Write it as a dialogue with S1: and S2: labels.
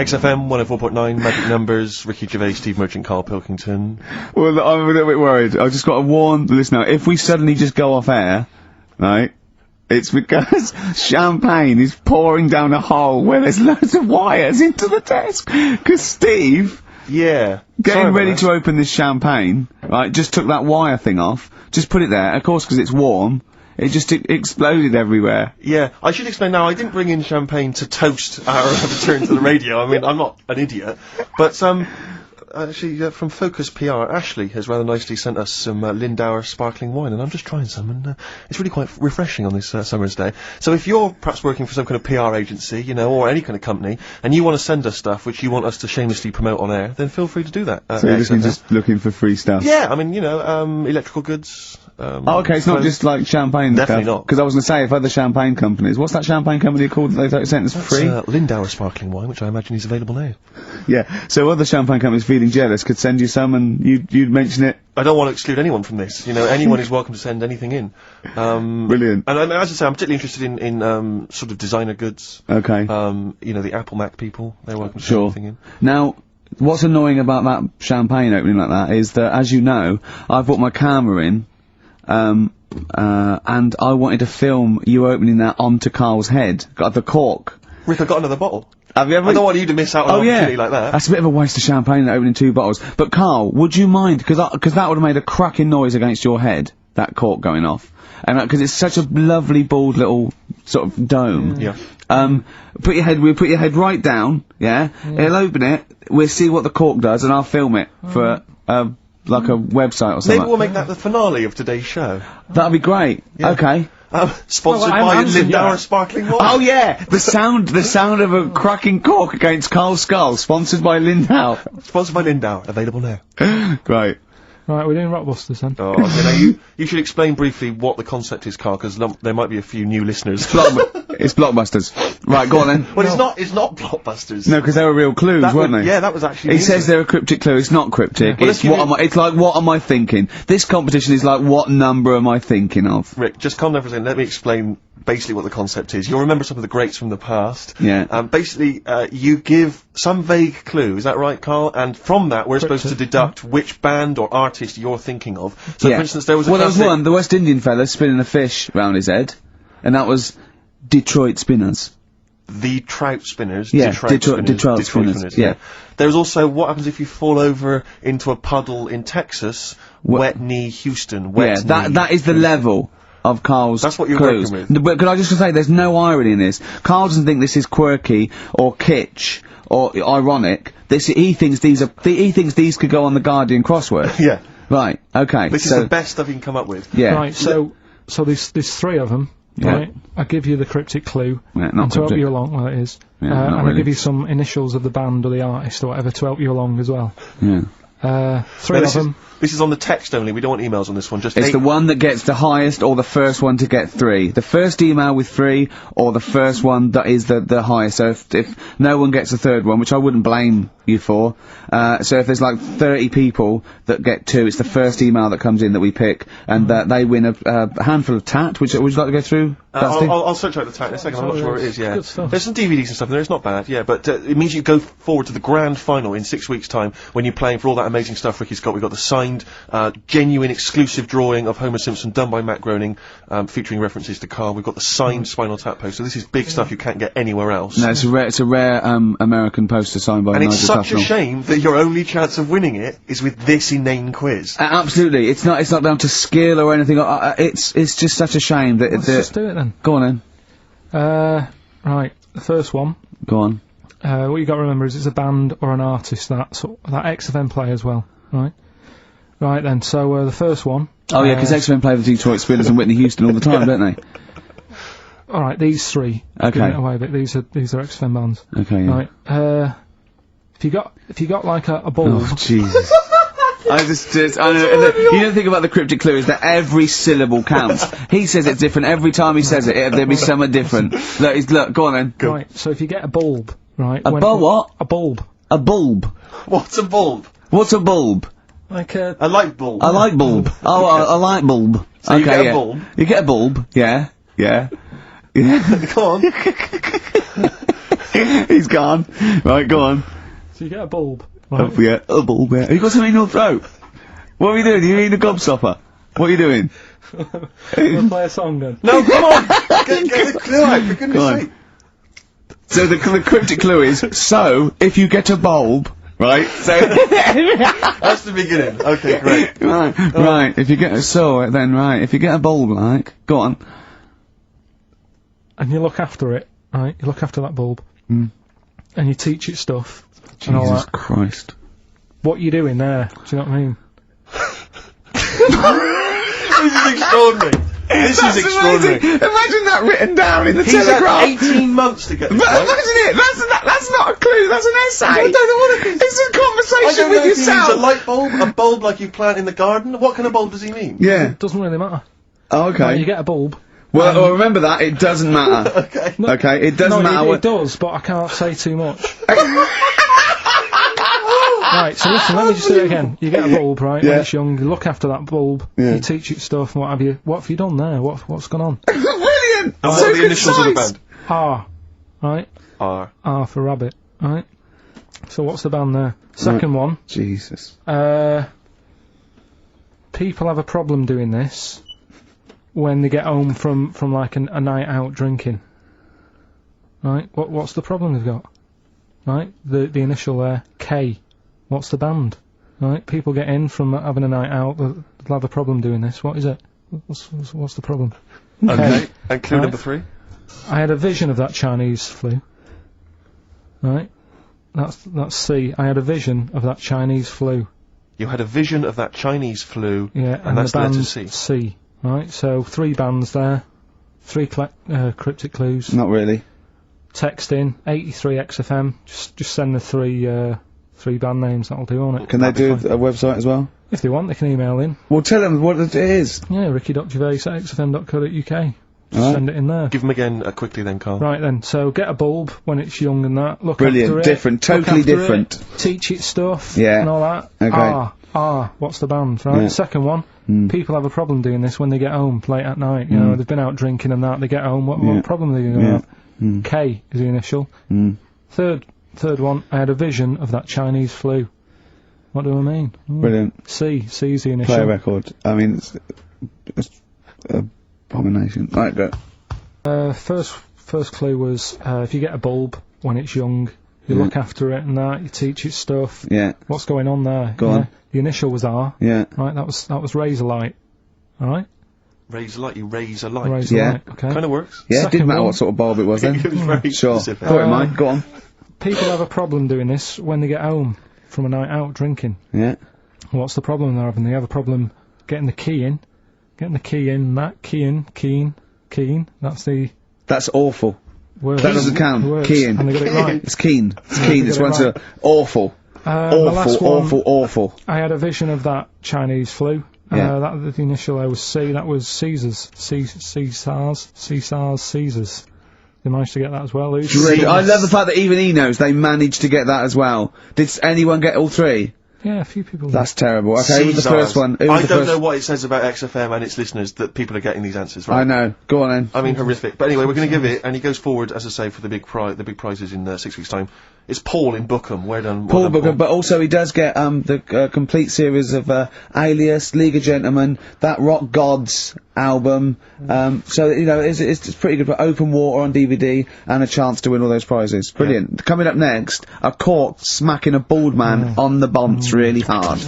S1: XFM 104.9, Magic Numbers, Ricky Gervais, Steve Merchant, Karl Pilkington.
S2: Well, I'm a little bit worried. I've just got to warn the listener, if we suddenly just go off air, right, it's because champagne is pouring down a hole where there's loads of wires into the desk. Because Steve, getting ready to open this champagne, right, just took that wire thing off, just put it there, of course, because it's warm. It just exploded everywhere.
S1: Yeah, I should explain now, I didn't bring in champagne to toast our return to the radio. I mean, I'm not an idiot. But, actually, from Focus PR, Ashley has rather nicely sent us some Lindauer sparkling wine, and I'm just trying some, and it's really quite refreshing on this summer's day. So if you're perhaps working for some kind of PR agency, you know, or any kind of company, and you want to send us stuff which you want us to shamelessly promote on air, then feel free to do that.
S2: So you're just looking for free stuff?
S1: Yeah, I mean, you know, electrical goods.
S2: Oh, okay, it's not just like champagne
S1: Definitely
S2: stuff.
S1: not.
S2: Because I was going to say, if other champagne companies, what's that champagne company called that they sent us for free?
S1: Lindauer sparkling wine, which I imagine is available now.
S2: Yeah, so other champagne companies feeling jealous could send you some and you'd mention it.
S1: I don't want to exclude anyone from this. You know, anyone is welcome to send anything in.
S2: Brilliant.
S1: And as I say, I'm particularly interested in sort of designer goods.
S2: Okay.
S1: You know, the Apple Mac people, they're welcome to send anything in.
S2: Now, what's annoying about that champagne opening like that is that, as you know, I've brought my camera in, and I wanted to film you opening that onto Carl's head. Got the cork.
S1: Rick, I got another bottle.
S2: Have you ever?
S1: I don't want you to miss out on an opportunity like that.
S2: That's a bit of a waste of champagne opening 2 bottles. But Carl, would you mind? Because that would have made a cracking noise against your head. That cork going off, and because it's such a lovely bald little sort of dome.
S1: Yeah.
S2: We'll put your head right down. Yeah. He'll open it. We'll see what the cork does, and I'll film it for like a website or something.
S1: Maybe we'll make that the finale of today's show.
S2: That'd be great. Yeah. Okay.
S1: Sponsored by Lindauer sparkling wine.
S2: Oh yeah, the sound of a cracking cork against Carl's skull. Sponsored by Lindauer.
S1: Sponsored by Lindauer. Available now.
S2: Great.
S3: Right, we're doing Rockbusters then.
S1: Oh, okay, now you should explain briefly what the concept is, Carl, because there might be a few new listeners.
S2: It's Blockbusters. Right, go on then.
S1: Well, it's not Blockbusters.
S2: No, because they were real clues, weren't they?
S1: Yeah, that was actually.
S2: He says they're a cryptic clue. It's not cryptic.
S1: Well,
S2: it's like, what am I thinking? This competition is like, what number am I thinking of?
S1: Rick, just calm down for a second. Let me explain basically what the concept is. You'll remember some of the greats from the past.
S2: Yeah.
S1: Basically, you give some vague clue. Is that right, Carl? And from that, we're supposed to deduct which band or artist you're thinking of. So, for instance, there was a
S2: there was one, the West Indian fella spinning a fish round his head, and that was Detroit Spinners.
S1: The Trout Spinners.
S2: Yeah,
S1: Detroit Spinners.
S2: Yeah.
S1: There's also what happens if you fall over into a puddle in Texas. Wet knee, Houston. Wet knee.
S2: That is the level of Carl's
S1: That's what you're
S2: clues.
S1: working with.
S2: But could I just say, there's no irony in this. Carl doesn't think this is quirky or kitsch or ironic. He thinks these could go on the Guardian crossword.
S1: Yeah.
S2: Right. Okay.
S1: This is the best stuff you can come up with.
S2: Yeah.
S3: Right. So there's 3 of them.
S2: Yeah.
S3: Right. I give you the cryptic clue.
S2: Yeah, not
S3: to help
S2: cryptic.
S3: you along. Well, it is.
S2: Yeah,
S3: and
S2: not
S3: I
S2: really.
S3: give you some initials of the band or the artist or whatever to help you along as well.
S2: Yeah.
S3: 3 of them.
S1: This is on the text only. We don't want emails on this one. Just
S2: It's the one that gets the highest, or the first one to get 3. The first email with 3, or the first one that is the highest. So if no one gets the 3rd one, which I wouldn't blame you for, so if there's like 30 people that get 2, it's the first email that comes in that we pick, and they win a handful of tat. Would you like to go through?
S1: I'll search out the tat in a second. I'm not sure where it is. Yeah,
S3: good stuff.
S1: There's some DVDs and stuff in there. It's not bad. Yeah, but it means you go forward to the grand final in 6 weeks' time when you're playing for all that amazing stuff Ricky's got. We've got the signed, genuine, exclusive drawing of Homer Simpson done by Matt Groening, featuring references to Carl. We've got the signed Spinal Tap poster. This is big stuff you can't get anywhere else.
S2: No, it's a rare American poster signed by
S1: And
S2: Nigel
S1: it's such
S2: Tufnell.
S1: a shame that your only chance of winning it is with this inane quiz.
S2: Absolutely, it's not down to skill or anything. It's just such a shame that.
S3: Let's just do it then.
S2: Go on then.
S3: Right. The first one.
S2: Go on.
S3: What you got to remember is it's a band or an artist that XFM play as well. Right. Right then. So the first one.
S2: Oh yeah, because X-Men play the Detroit Spinners and Whitney Houston all the time, don't they?
S3: All right. These 3.
S2: Okay.
S3: Giving it away, but these are XFM bands.
S2: Okay. Yeah.
S3: Right. If you got like a bulb.
S2: Oh Jesus. I know, you don't think about the cryptic clue is that every syllable counts. He says it's different every time he says it. There'll be something different. Look, go on then.
S1: Go.
S3: Right. So if you get a bulb, right?
S2: What?
S3: A bulb.
S2: A bulb.
S1: What's a bulb?
S2: What's a bulb?
S3: Like a
S1: light bulb.
S2: A light bulb. Oh, a light bulb.
S1: So
S2: okay,
S1: you get
S2: yeah.
S1: a bulb.
S2: You get a bulb. Yeah. Yeah.
S1: Come on.
S2: He's gone. Right, go on.
S3: So you get a bulb.
S2: Oh,
S3: Right?
S2: yeah, a ball bear. Have you got something in your throat? What are you doing? Are you eating a gobstopper? What are you doing?
S3: We'll play a song then.
S1: No, come on! Get the clue out, for
S2: Go
S1: goodness
S2: on.
S1: sake.
S2: So the cryptic clue is, so, if you get a bulb, right, so...
S1: That's the beginning. Okay, great.
S2: right, if you get a, so, then, right, if you get a bulb, like, go on.
S3: And you look after it, right? You look after that bulb. And you teach it stuff. And all
S2: Jesus
S3: that.
S2: Christ.
S3: What you doing there? Do you know what I mean?
S1: This is extraordinary. This is extraordinary.
S2: Amazing. Imagine that written down in the
S1: He's
S2: Telegraph.
S1: had 18 months to get this
S2: But
S1: right.
S2: imagine it. That's not a clue. That's an essay.
S1: I don't know what it is.
S2: It's a
S1: I
S2: conversation
S1: don't know
S2: with
S1: if he means
S2: yourself.
S1: a light bulb, a bulb like you plant in the garden. What kind of bulb does he mean?
S2: Yeah.
S3: Doesn't really matter.
S2: Oh,
S3: Right,
S2: okay.
S3: you get a bulb.
S2: Well, remember that. It doesn't matter.
S1: Okay.
S2: Okay. It doesn't matter
S3: it
S2: what.
S3: does, but I can't say too much. Right, so listen, let me just do it again. You get a bulb, right,
S2: Yeah.
S3: when it's young, you look after that bulb,
S2: Yeah.
S3: you teach it stuff and what have you. What have you done there? What's gone on?
S2: Brilliant.
S1: And
S2: So
S1: what are the initials of the
S2: concise.
S1: band?
S3: R, right?
S1: R.
S3: R for rabbit, right? So what's the band there? Second one,
S2: Jesus.
S3: people have a problem doing this when they get home from like a night out drinking. Right? What's the problem they've got? Right? The initial there, K. What's the band? Right? People get in from having a night out, they'll have a problem doing this. What is it? What's the problem?
S1: Okay. And clue
S3: Right.
S1: number 3?
S3: I had a vision of that Chinese flu. Right? That's C. I had a vision of that Chinese flu.
S1: You had a vision of that Chinese flu.
S3: Yeah,
S1: And that's
S3: the
S1: the letter
S3: band
S1: C.
S3: C. Right? So 3 bands there. 3 cryptic clues.
S2: Not really.
S3: Text in 83 XFM. Just send the 3 band names. That'll do on it.
S2: Can they do
S3: That'll be
S2: a website as well?
S3: If they want, they can email in.
S2: Well, tell them what it is.
S3: Yeah, ricky.gervais@xfm.co.uk.
S2: Alright.
S3: Send it in there.
S1: Give them again quickly then, Carl.
S3: Right then, so get a bulb when it's young and that. Look
S2: Brilliant,
S3: after it.
S2: different,
S3: look
S2: totally
S3: after
S2: different.
S3: It, teach it stuff.
S2: Yeah.
S3: And all that.
S2: Okay.
S3: What's the band? Right.
S2: Yeah.
S3: Second one. People have a problem doing this when they get home late at night. You know, they've been out drinking and that. They get home. What problem are they going to have? K is the initial. Third one. I had a vision of that Chinese flu. What do I mean?
S2: Brilliant.
S3: C's the initial.
S2: Play a record. I mean, it's abomination. Right, go.
S3: First clue was if you get a bulb when it's young, you look after it and that, you teach it stuff.
S2: Yeah.
S3: What's going on there?
S2: Go on.
S3: The initial was R.
S2: Yeah.
S3: Right, that was razor light. Alright?
S1: Raise a light, you raise a light.
S3: Razor
S2: Yeah.
S3: light, okay.
S1: Kind of works.
S2: Yeah,
S3: Second
S2: didn't matter
S3: one.
S2: what sort of bulb it was then.
S1: It was very
S2: Sure.
S1: specific.
S2: Thought it might. Go on.
S3: People have a problem doing this when they get home from a night out drinking.
S2: Yeah.
S3: What's the problem they're having? They have a problem getting the key in. That keen. That's the
S2: That's awful.
S3: word.
S2: That doesn't
S3: It
S2: count.
S3: works,
S2: Keying.
S3: And they got it right.
S2: It's keen. It's keen.
S3: they
S2: It's
S3: got it
S2: one
S3: right.
S2: to awful.
S3: The last one,
S2: Awful.
S3: I had a vision of that Chinese flu.
S2: Yeah.
S3: The initial there was C. That was Caesars. Caesars. They managed to get that as well.
S2: Great. I love the fact that even he knows they managed to get that as well. Did anyone get all 3?
S3: Yeah, a few people.
S2: That's terrible. Okay, who was the first one? Who was
S1: I
S2: the
S1: don't
S2: first?
S1: know what it says about XFM and its listeners that people are getting these answers right.
S2: I know. Go on then.
S1: I mean, horrific. But anyway, we're going to give it, and he goes forward, as I say, for the big prizes in 6 weeks' time. It's Paul in Bookham. Well done,
S2: Paul
S1: well done,
S2: Booker, but also he does get the complete series of Alias, League of Gentlemen, that Rock Gods album. So you know it's pretty good. For Open Water on DVD and a chance to win all those prizes. Brilliant. Coming up next, a cork smacking a bald man on the BONCE really hard.